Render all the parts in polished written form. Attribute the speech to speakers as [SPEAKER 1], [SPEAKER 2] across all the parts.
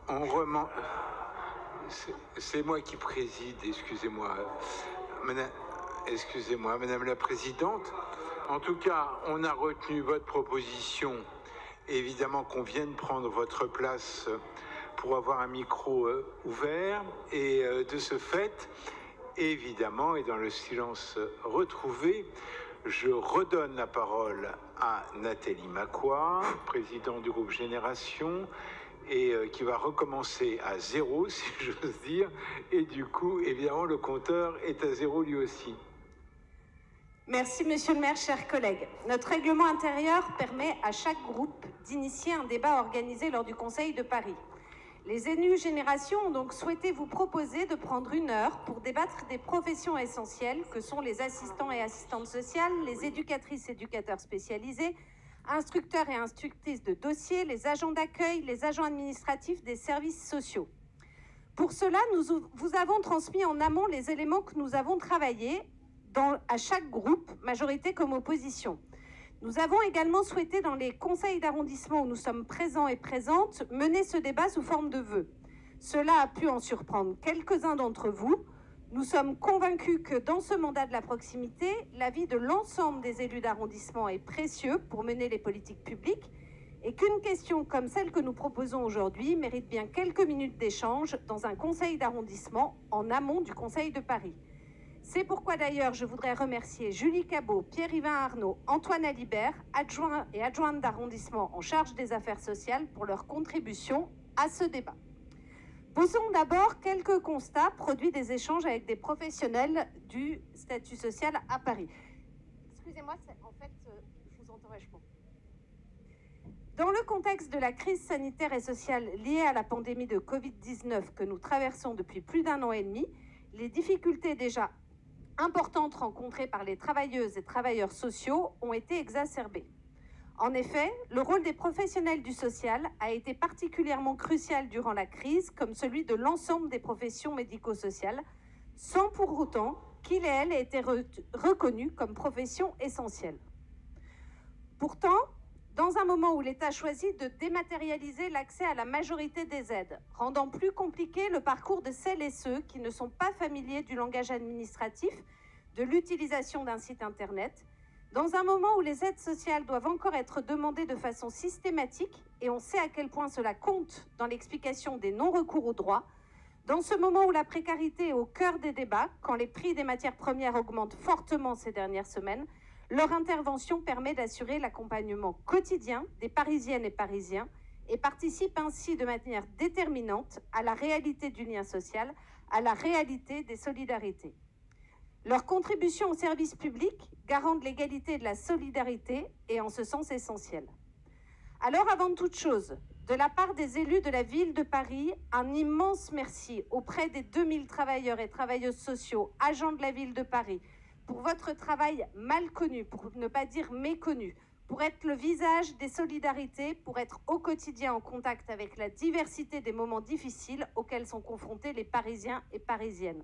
[SPEAKER 1] On remonte. C'est moi qui préside, excusez-moi. Excusez-moi, Madame la Présidente. En tout cas, on a retenu votre proposition. Évidemment qu'on vienne prendre votre place pour avoir un micro ouvert. Et de ce fait, évidemment, et dans le silence retrouvé, je redonne la parole à Nathalie Macquart, présidente du groupe Génération, et qui va recommencer à zéro, si j'ose dire. Et du coup, évidemment, le compteur est à zéro lui aussi.
[SPEAKER 2] Merci, Monsieur le maire, chers collègues. Notre règlement intérieur permet à chaque groupe d'initier un débat organisé lors du Conseil de Paris. Les élus Génération ont donc souhaité vous proposer de prendre 1 heure pour débattre des professions essentielles que sont les assistants et assistantes sociales, les éducatrices et éducateurs spécialisés, instructeurs et instructrices de dossiers, les agents d'accueil, les agents administratifs des services sociaux. Pour cela, nous vous avons transmis en amont les éléments que nous avons travaillés à chaque groupe, majorité comme opposition. Nous avons également souhaité, dans les conseils d'arrondissement où nous sommes présents et présentes, mener ce débat sous forme de vœux. Cela a pu en surprendre quelques-uns d'entre vous. Nous sommes convaincus que dans ce mandat de la proximité, l'avis de l'ensemble des élus d'arrondissement est précieux pour mener les politiques publiques et qu'une question comme celle que nous proposons aujourd'hui mérite bien quelques minutes d'échange dans un conseil d'arrondissement en amont du Conseil de Paris. C'est pourquoi d'ailleurs je voudrais remercier Julie Cabot, Pierre-Yvain Arnaud, Antoine Alibert, adjoints et adjointes d'arrondissement en charge des affaires sociales pour leur contribution à ce débat. Posons d'abord quelques constats produits des échanges avec des professionnels du statut social à Paris. Excusez-moi, en fait, je vous entends vachement. Dans le contexte de la crise sanitaire et sociale liée à la pandémie de Covid-19 que nous traversons depuis plus d'1 an et demi, les difficultés déjà importantes rencontrées par les travailleuses et travailleurs sociaux ont été exacerbées. En effet, le rôle des professionnels du social a été particulièrement crucial durant la crise, comme celui de l'ensemble des professions médico-sociales, sans pour autant qu'ils et elles aient été reconnus comme professions essentielles. Pourtant, dans un moment où l'État choisit de dématérialiser l'accès à la majorité des aides, rendant plus compliqué le parcours de celles et ceux qui ne sont pas familiers du langage administratif, de l'utilisation d'un site Internet, dans un moment où les aides sociales doivent encore être demandées de façon systématique, et on sait à quel point cela compte dans l'explication des non-recours aux droits, dans ce moment où la précarité est au cœur des débats, quand les prix des matières premières augmentent fortement ces dernières semaines, leur intervention permet d'assurer l'accompagnement quotidien des Parisiennes et Parisiens et participe ainsi de manière déterminante à la réalité du lien social, à la réalité des solidarités. Leur contribution au service public, garant de l'égalité et de la solidarité, est en ce sens essentielle. Alors, avant toute chose, de la part des élus de la ville de Paris, un immense merci auprès des 2000 travailleurs et travailleuses sociaux, agents de la ville de Paris, pour votre travail mal connu, pour ne pas dire méconnu, pour être le visage des solidarités, pour être au quotidien en contact avec la diversité des moments difficiles auxquels sont confrontés les Parisiens et Parisiennes.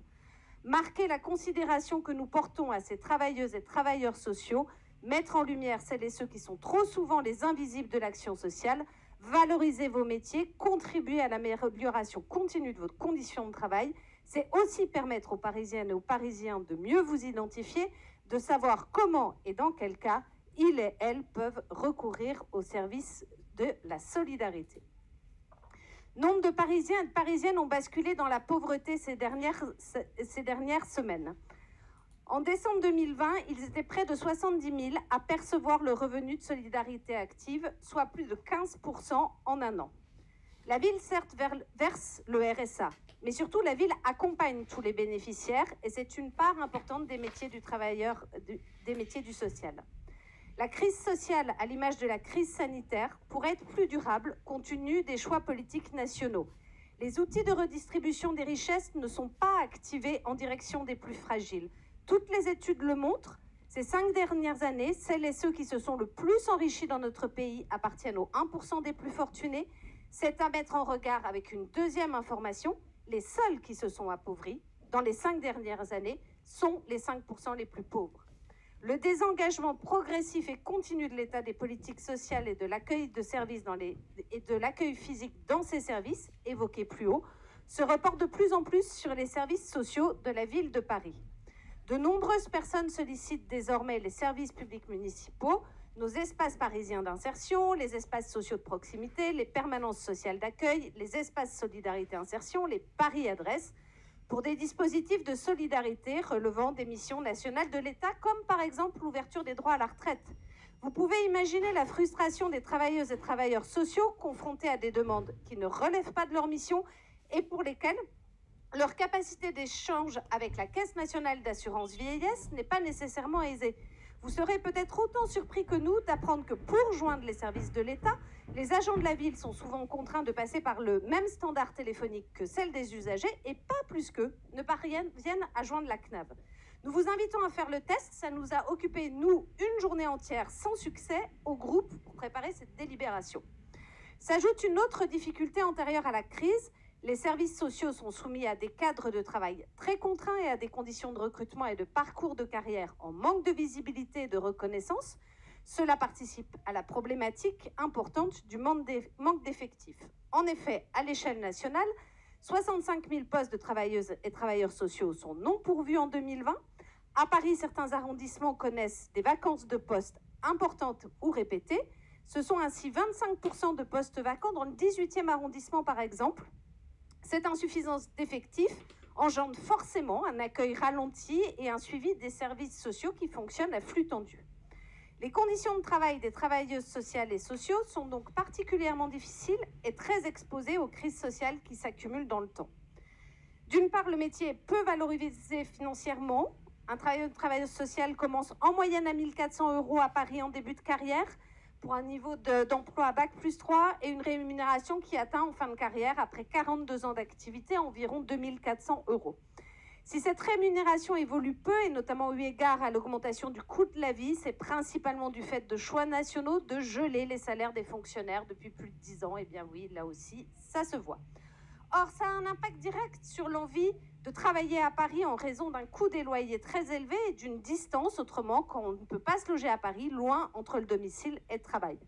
[SPEAKER 2] Marquer la considération que nous portons à ces travailleuses et travailleurs sociaux, mettre en lumière celles et ceux qui sont trop souvent les invisibles de l'action sociale, valoriser vos métiers, contribuer à l'amélioration continue de vos conditions de travail, c'est aussi permettre aux Parisiennes et aux Parisiens de mieux vous identifier, de savoir comment et dans quel cas ils et elles peuvent recourir au service de la solidarité. Nombre de Parisiens et de Parisiennes ont basculé dans la pauvreté ces dernières semaines. En décembre 2020, ils étaient près de 70 000 à percevoir le revenu de solidarité active, soit plus de 15% en 1 an. La ville, certes, verse le RSA, mais surtout la ville accompagne tous les bénéficiaires et c'est une part importante des métiers des métiers du social. La crise sociale, à l'image de la crise sanitaire, pourrait être plus durable compte tenu des choix politiques nationaux. Les outils de redistribution des richesses ne sont pas activés en direction des plus fragiles. Toutes les études le montrent. Ces 5 dernières années, celles et ceux qui se sont le plus enrichis dans notre pays appartiennent aux 1% des plus fortunés. C'est à mettre en regard avec une deuxième information. Les seuls qui se sont appauvris dans les 5 dernières années sont les 5% les plus pauvres. Le désengagement progressif et continu de l'État des politiques sociales et de l'accueil de services et de l'accueil physique dans ces services, évoqués plus haut, se reporte de plus en plus sur les services sociaux de la ville de Paris. De nombreuses personnes sollicitent désormais les services publics municipaux, nos espaces parisiens d'insertion, les espaces sociaux de proximité, les permanences sociales d'accueil, les espaces solidarité insertion, les Paris adresses, pour des dispositifs de solidarité relevant des missions nationales de l'État, comme par exemple l'ouverture des droits à la retraite. Vous pouvez imaginer la frustration des travailleuses et travailleurs sociaux confrontés à des demandes qui ne relèvent pas de leur mission et pour lesquelles leur capacité d'échange avec la Caisse nationale d'assurance vieillesse n'est pas nécessairement aisée. Vous serez peut-être autant surpris que nous d'apprendre que pour joindre les services de l'État, les agents de la ville sont souvent contraints de passer par le même standard téléphonique que celle des usagers et pas plus qu'eux ne parviennent à joindre la CNAV. Nous vous invitons à faire le test, ça nous a occupé, nous, une journée entière sans succès au groupe pour préparer cette délibération. S'ajoute une autre difficulté antérieure à la crise. Les services sociaux sont soumis à des cadres de travail très contraints et à des conditions de recrutement et de parcours de carrière en manque de visibilité et de reconnaissance. Cela participe à la problématique importante du manque d'effectifs. En effet, à l'échelle nationale, 65 000 postes de travailleuses et travailleurs sociaux sont non pourvus en 2020. À Paris, certains arrondissements connaissent des vacances de postes importantes ou répétées. Ce sont ainsi 25% de postes vacants dans le 18e arrondissement, par exemple. Cette insuffisance d'effectifs engendre forcément un accueil ralenti et un suivi des services sociaux qui fonctionnent à flux tendu. Les conditions de travail des travailleuses sociales et sociaux sont donc particulièrement difficiles et très exposées aux crises sociales qui s'accumulent dans le temps. D'une part, le métier est peu valorisé financièrement. Un travailleuse sociale commence en moyenne à 1 400 € à Paris en début de carrière, pour un niveau d'emploi à Bac+3 et une rémunération qui atteint en fin de carrière, après 42 ans d'activité, environ 2 400 €. Si cette rémunération évolue peu, et notamment eu égard à l'augmentation du coût de la vie, c'est principalement du fait de choix nationaux de geler les salaires des fonctionnaires depuis plus de 10 ans. Et bien oui, là aussi, ça se voit. Or, ça a un impact direct sur l'envie de travailler à Paris en raison d'un coût des loyers très élevé et d'une distance, autrement, quand on ne peut pas se loger à Paris, loin entre le domicile et le travail.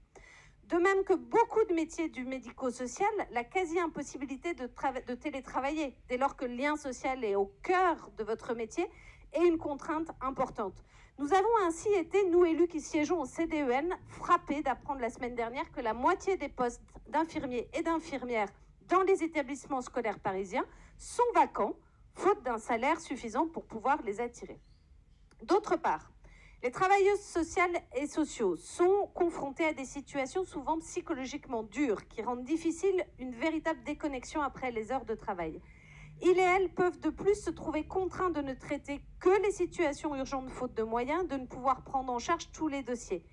[SPEAKER 2] De même que beaucoup de métiers du médico-social, la quasi-impossibilité de télétravailler, dès lors que le lien social est au cœur de votre métier, est une contrainte importante. Nous avons ainsi été, nous élus qui siégeons au CDEN, frappés d'apprendre la semaine dernière que la moitié des postes d'infirmiers et d'infirmières dans les établissements scolaires parisiens sont vacants, faute d'un salaire suffisant pour pouvoir les attirer. D'autre part, les travailleuses sociales et sociaux sont confrontés à des situations souvent psychologiquement dures qui rendent difficile une véritable déconnexion après les heures de travail. Ils et elles peuvent de plus se trouver contraints de ne traiter que les situations urgentes faute de moyens, de ne pouvoir prendre en charge tous les dossiers.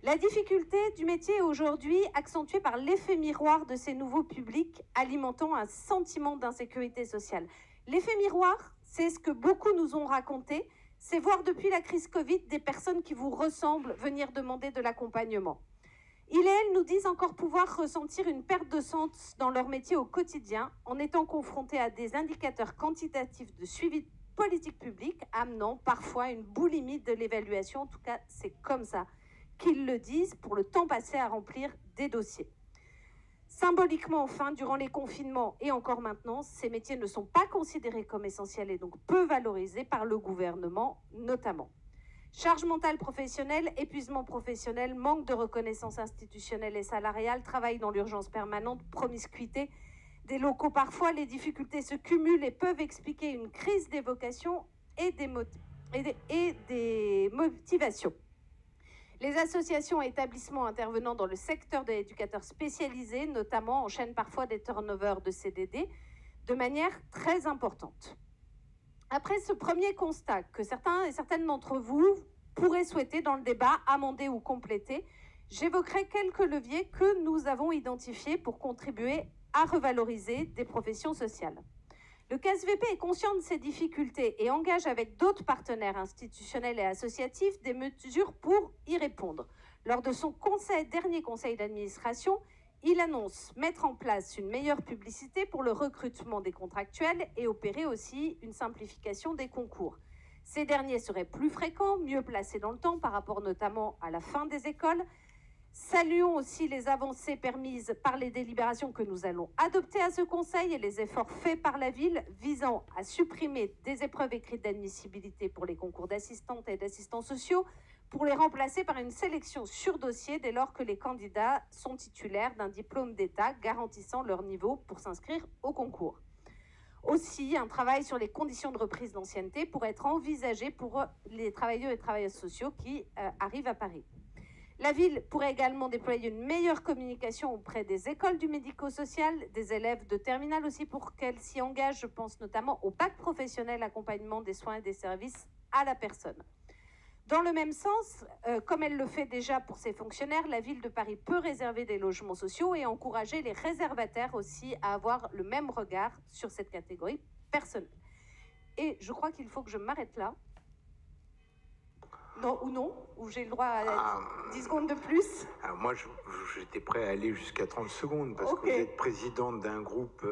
[SPEAKER 2] La difficulté du métier est aujourd'hui accentuée par l'effet miroir de ces nouveaux publics alimentant un sentiment d'insécurité sociale. L'effet miroir, c'est ce que beaucoup nous ont raconté, c'est voir depuis la crise Covid des personnes qui vous ressemblent venir demander de l'accompagnement. Ils et elles nous disent encore pouvoir ressentir une perte de sens dans leur métier au quotidien en étant confrontés à des indicateurs quantitatifs de suivi de politique publique amenant parfois une boulimie de l'évaluation. En tout cas, c'est comme ça qu'ils le disent pour le temps passé à remplir des dossiers. Symboliquement, enfin, durant les confinements et encore maintenant, ces métiers ne sont pas considérés comme essentiels et donc peu valorisés par le gouvernement notamment. Charge mentale professionnelle, épuisement professionnel, manque de reconnaissance institutionnelle et salariale, travail dans l'urgence permanente, promiscuité des locaux. Parfois, les difficultés se cumulent et peuvent expliquer une crise des vocations et des motivations. Les associations et établissements intervenant dans le secteur de l'éducateur spécialisé, notamment, enchaînent parfois des turnovers de CDD de manière très importante. Après ce premier constat que certains et certaines d'entre vous pourraient souhaiter dans le débat amender ou compléter, j'évoquerai quelques leviers que nous avons identifiés pour contribuer à revaloriser des professions sociales. Le KSVP est conscient de ces difficultés et engage avec d'autres partenaires institutionnels et associatifs des mesures pour y répondre. Lors de son dernier conseil d'administration, il annonce mettre en place une meilleure publicité pour le recrutement des contractuels et opérer aussi une simplification des concours. Ces derniers seraient plus fréquents, mieux placés dans le temps par rapport notamment à la fin des écoles. Saluons aussi les avancées permises par les délibérations que nous allons adopter à ce Conseil et les efforts faits par la ville visant à supprimer des épreuves écrites d'admissibilité pour les concours d'assistantes et d'assistants sociaux pour les remplacer par une sélection sur dossier dès lors que les candidats sont titulaires d'un diplôme d'État garantissant leur niveau pour s'inscrire au concours. Aussi, un travail sur les conditions de reprise d'ancienneté pourrait être envisagé pour les travailleurs et travailleuses sociaux qui arrivent à Paris. La ville pourrait également déployer une meilleure communication auprès des écoles du médico-social, des élèves de terminale aussi pour qu'elles s'y engagent. Je pense notamment au bac professionnel accompagnement des soins et des services à la personne. Dans le même sens, comme elle le fait déjà pour ses fonctionnaires, la ville de Paris peut réserver des logements sociaux et encourager les réservataires aussi à avoir le même regard sur cette catégorie personnelle. Et je crois qu'il faut que je m'arrête là. Non, ou j'ai le droit à 10 secondes de plus.
[SPEAKER 1] Alors moi, j'étais prêt à aller jusqu'à 30 secondes, parce que vous êtes présidente d'un groupe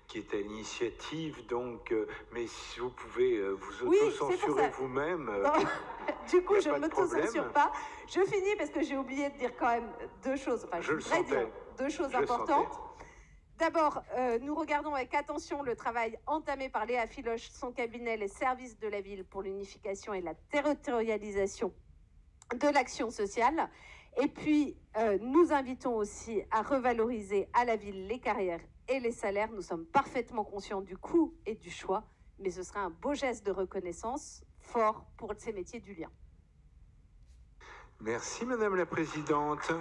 [SPEAKER 1] qui est à l'initiative, donc, mais si vous pouvez vous auto-censurer vous-même.
[SPEAKER 2] Du coup, je ne m'auto-censure pas. Je finis parce que j'ai oublié de dire quand même deux choses. Enfin, je voudrais dire deux choses importantes. D'abord, nous regardons avec attention le travail entamé par Léa Filoche, son cabinet, les services de la ville pour l'unification et la territorialisation de l'action sociale. Et puis, nous invitons aussi à revaloriser à la ville les carrières et les salaires. Nous sommes parfaitement conscients du coût et du choix, mais ce sera un beau geste de reconnaissance fort pour ces métiers du lien.
[SPEAKER 1] Merci, Madame la Présidente.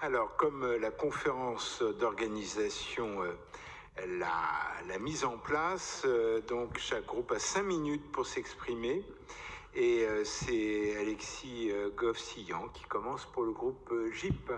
[SPEAKER 1] Alors, comme la conférence d'organisation l'a mise en place, donc chaque groupe a 5 minutes pour s'exprimer. Et c'est Alexis Goff-Sillan qui commence pour le groupe GIP.